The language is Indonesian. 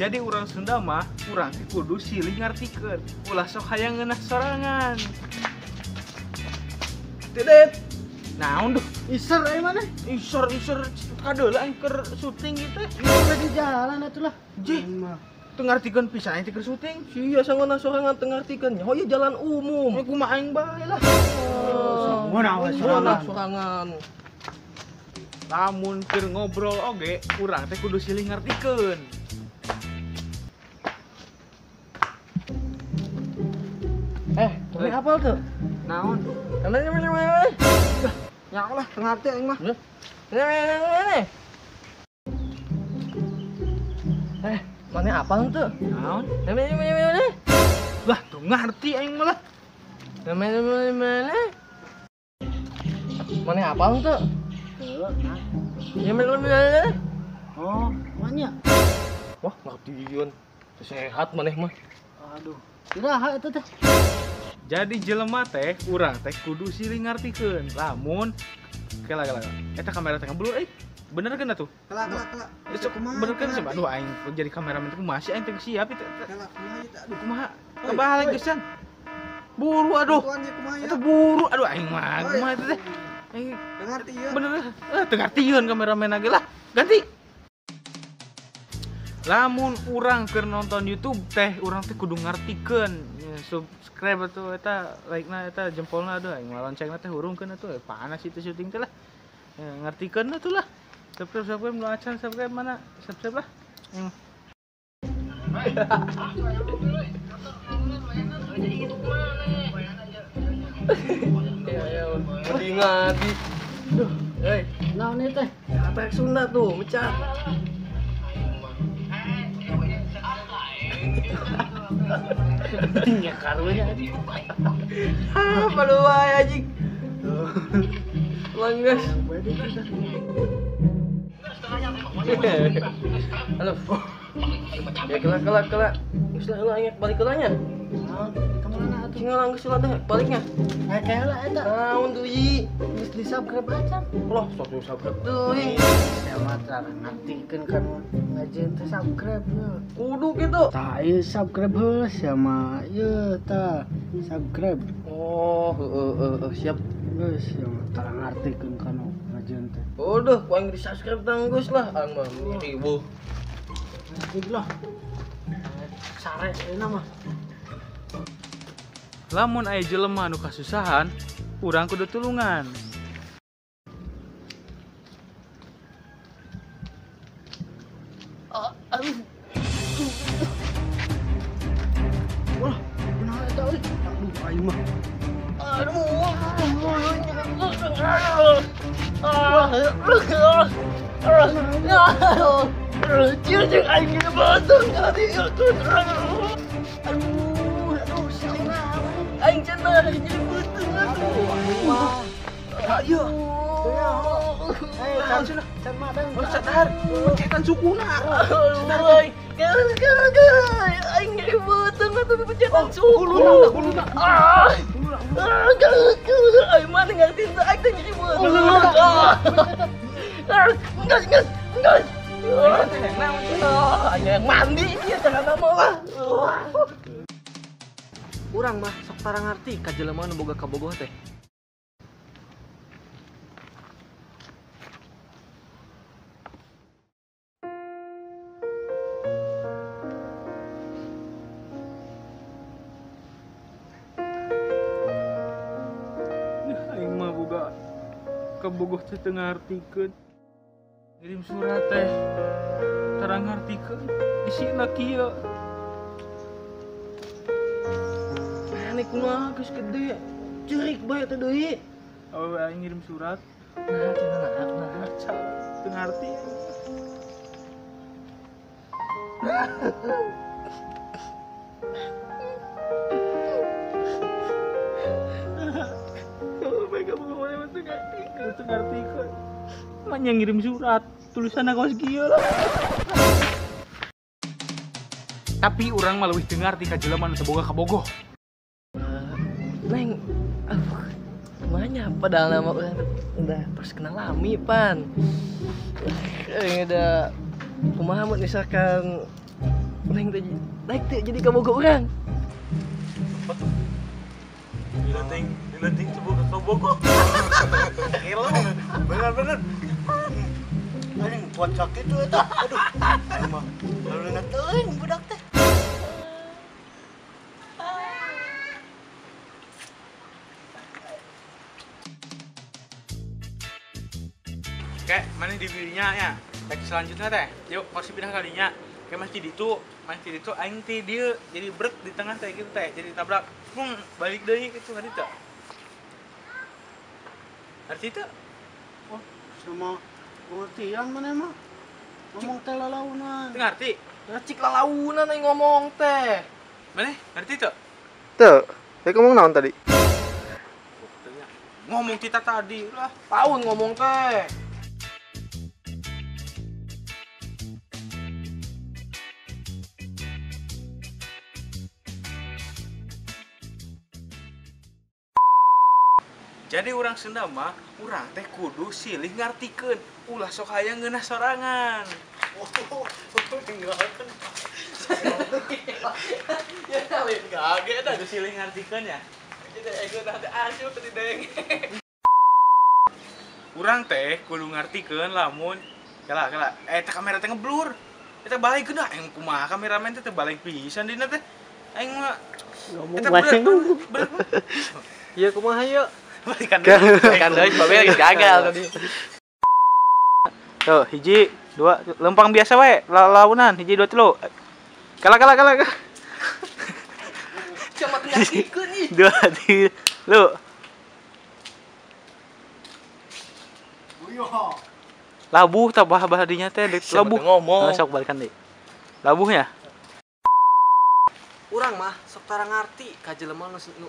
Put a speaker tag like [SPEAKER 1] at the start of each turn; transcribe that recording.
[SPEAKER 1] Jadi urang Sunda mah urang teh kudu silih ngartikeun. Ulah sok hayang ngeunah sorangan. Dedet. Naon duh?
[SPEAKER 2] Iser ai mana?
[SPEAKER 1] Isor kadeula aing keur syuting gitu.
[SPEAKER 2] Udah di jalan atuh lah.
[SPEAKER 1] Ji. Teu ngartikeun pisan aing teh keur syuting.
[SPEAKER 3] Sia sangauna sorangan teu ngartikeun. Oh ya jalan umum.
[SPEAKER 1] Aku mah aing bae lah.
[SPEAKER 3] Sorangan.
[SPEAKER 1] Lamun keur ngobrol oge, urang teh kudu silih ngartikeun.
[SPEAKER 3] Ini apal tuh?
[SPEAKER 1] Naon?
[SPEAKER 2] Ya Allah, ngerti aing mah.
[SPEAKER 3] Ini. Mana apal tuh?
[SPEAKER 1] Naon?
[SPEAKER 3] Ini.
[SPEAKER 1] Lah, tuh ngarti aing mah lah.
[SPEAKER 3] Mana? Mana apal tuh? Mana?
[SPEAKER 2] Oh, mana?
[SPEAKER 3] Wah, ngertiin. Sehat maneh mah.
[SPEAKER 2] Aduh, iraha eta teh.
[SPEAKER 1] Jadi jelema teh urang teh kudu silih ngartikeun. Lamun kela. Eta kamera teh ngeblur bener kan atuh?
[SPEAKER 2] Kelak.
[SPEAKER 1] Bener kan coba aduh aing jadi kameramen teh masih aing teh siap itu.
[SPEAKER 2] Kelak kumaha eta?
[SPEAKER 1] Aduh kumaha? Kabaha lagi gesan. Buru aduh. Eta buru aduh aing mah kumaha eta teh? Aing
[SPEAKER 2] ngerti ya.
[SPEAKER 1] bener teu ngartieun kameramen ge lah. Ganti. Lamun urang keur nonton YouTube teh urang teh kudu ngartikeun. Subscribe atuh eta like-na eta jempolna aduh aing mah loncengna teh hurungkeun atuh panas itu syuting teh lah. Ngartikeun atuh lah. Subscribe nu acan subscribe mana? Subscribe lah.
[SPEAKER 3] Ngadi. Duh,
[SPEAKER 2] Naon ieu teh?
[SPEAKER 3] atak Sunda tuh, mecat.
[SPEAKER 2] Ya karunya.
[SPEAKER 3] Palu wae anjing. Langgas. Halo. Ya kelak. Geus lah ingat balik kelanya.
[SPEAKER 2] Kemana atuh?
[SPEAKER 3] Tinggal geus lah teh baliknya.
[SPEAKER 2] Kayak eta.
[SPEAKER 3] Naon deui?
[SPEAKER 2] Geus di-subscribe acan.
[SPEAKER 3] Loh, sok subscribe deui.
[SPEAKER 2] Saya mah ngartikeun kan ngajieun teh subscribe ya.
[SPEAKER 3] Kudu gitu.
[SPEAKER 2] Tah ieu subscribe heula sia mah. Ieu tah subscribe.
[SPEAKER 3] Oh, siap.
[SPEAKER 2] Geus ya mah tara ngartikeun kana ngajieun teh.
[SPEAKER 3] Udah, ku yang di-subscribe tanggus lah. Ang mah ribu.
[SPEAKER 2] Ngarti lah. Sare euna mah.
[SPEAKER 1] Lamun aya jelema nu kasusahan, urang kudu tulungan.
[SPEAKER 2] Aduh. Wah, kunaon eta euy? Aduh, aing mah.
[SPEAKER 3] Aing cenah jadi beuteung atuh. Ayo.
[SPEAKER 2] Can madang.
[SPEAKER 1] Sadar, pencetan sukuna.
[SPEAKER 3] Euy, aing jadi beuteung atuh pencetan suku.
[SPEAKER 2] Kuluna.
[SPEAKER 3] Aing mana ngerti aing teh jadi beuteung. Enggak. Aing mandi ieu teh nama lah. Urang mah sok tara ngarti ka jelema nu boga kabogoh teh.
[SPEAKER 1] Aing mah boga kabogoh teh teu ngartikeun. Ngirim surat teh tara ngartikeun. Isina kieu.
[SPEAKER 3] Ini kumaha geus gede. Ceurik bae teh deui.
[SPEAKER 1] Awewe aing ngirim surat.
[SPEAKER 3] Nah, cenah nah.
[SPEAKER 1] Aca teu ngarti. Mereka bagaimana teu ngartikeun. Mah nya ngirim surat, tulisan kaos kieu lah. Tapi urang mah leuwih teu ngarti ka jelema nu teu boga kabogoh.
[SPEAKER 3] Neng, namanya padahal nama udah pas kenal lami pan. Udah kumaha mun misalkan Neng teh naik teh jadi kamu ke orang.
[SPEAKER 1] Dileting coba ke Bogo.
[SPEAKER 2] Bener. Anjing kuat sakit tuh eta. Aduh. Emang lalu ngeteuing budak teh.
[SPEAKER 1] Kayak mana di dirinya ya. Baik selanjutnya teh. Yuk, masih pindah kalinya. Kayak masih di itu aing teh dia jadi brek di tengah teh gitu teh. Jadi tabrak. Balik deui gitu ngerti teh. Ngerti teh?
[SPEAKER 2] Oh, sama pengertian mana mah? Ngomong teh lalaunan.
[SPEAKER 1] Teu ngerti?
[SPEAKER 3] Cik lalaunan yang ngomong teh.
[SPEAKER 1] Mana? Ngerti teh?
[SPEAKER 4] Tuh, saya ngomong naon tadi?
[SPEAKER 1] Ngomong kita tadi lah.
[SPEAKER 3] Tahun ngomong teh.
[SPEAKER 1] Jadi orang Sunda mah, orang teh kudu silih ngartikeun. Ulah sok hayang ngeunah sorangan.
[SPEAKER 2] Tinggalkan.
[SPEAKER 3] Ya lain kaget dah.
[SPEAKER 1] Kudu silih ngartikeun ya.
[SPEAKER 3] Jadi ego dah asup tadi deng.
[SPEAKER 1] Urang teh kudu ngartikeun lamun kala teh kamera teh ngeblur. Eta balik geuna aing kumaha kameramen teh balik pisan dina teh. Aing mah eta bener.
[SPEAKER 3] Iya kumaha ieu?
[SPEAKER 1] Balikan
[SPEAKER 3] Kan deui babe lagi gagal tadi.
[SPEAKER 1] Tuh, hiji, dua, lempang biasa we, launan, hiji, dua, telu. Kala.
[SPEAKER 3] Cuma ngasihkeun ih.
[SPEAKER 1] Dua, tilu.
[SPEAKER 2] Buyo.
[SPEAKER 1] Labuh tah bah dinya teh labuh.
[SPEAKER 3] ngomong.
[SPEAKER 1] Sok balikan deui. Labuhnya.
[SPEAKER 3] Urang mah sok tara ngarti ka jelema nu